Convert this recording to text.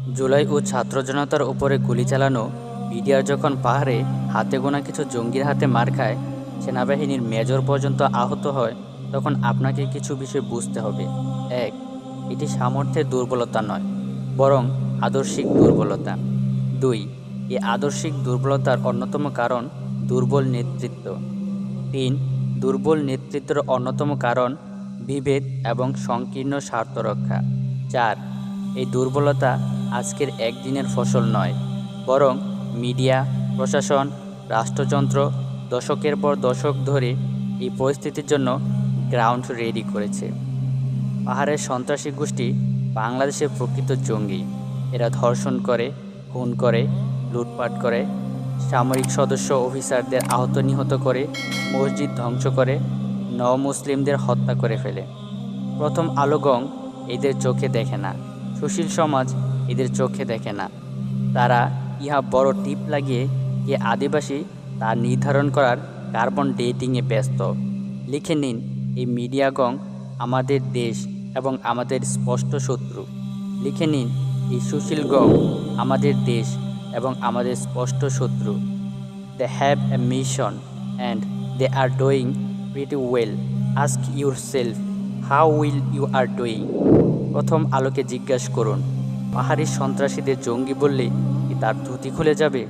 জুলাই ও ছাত্র জনতার উপরে গুলি চালানো বিডিআর যখন পাহাড়ে হাতে গোনা কিছু জঙ্গির হাতে মার খায়, সেনাবাহিনীর মেজর পর্যন্ত আহত হয়, তখন আপনাকে কিছু বিষয় বুঝতে হবে। এক, এটি সামর্থ্যের দুর্বলতা নয়, বরং আদর্শিক দুর্বলতা। দুই, এই আদর্শিক দুর্বলতার অন্যতম কারণ দুর্বল নেতৃত্ব। তিন, দুর্বল নেতৃত্বের অন্যতম কারণ বিভেদ এবং সংকীর্ণ স্বার্থ রক্ষা। চার, এই দুর্বলতা আজকের একদিনের ফসল নয়, বরং মিডিয়া, প্রশাসন, রাষ্ট্রযন্ত্র দশকের পর দশক ধরে এই পরিস্থিতির জন্য গ্রাউন্ড রেডি করেছে। পাহাড়ের সন্ত্রাসী গোষ্ঠী বাংলাদেশের প্রকৃত জঙ্গি। এরা ধর্ষণ করে, খুন করে, লুটপাট করে, সামরিক সদস্য অফিসারদের আহত নিহত করে, মসজিদ ধ্বংস করে, মুসলিমদের হত্যা করে ফেলে। প্রথম আলো গং এদের চোখে দেখে না, সুশীল সমাজ এদের চোখে দেখে না। তারা ইহা বড় টিপ লাগিয়ে কে আদিবাসী তা নির্ধারণ করার কার্বন ডেটিংয়ে ব্যস্ত। লিখে নিন, এই মিডিয়া গং আমাদের দেশ এবং আমাদের স্পষ্ট শত্রু। লিখে নিন, এই সুশীল গং আমাদের দেশ এবং আমাদের স্পষ্ট শত্রু। They have a mission and they are doing pretty well. Ask yourself how will you are doing. প্রথম আলোকে জিজ্ঞাসা করুন, পাহাড়ি সন্ত্রাসীদের জঙ্গি বললে কি তার ধুতি খুলে যাবে?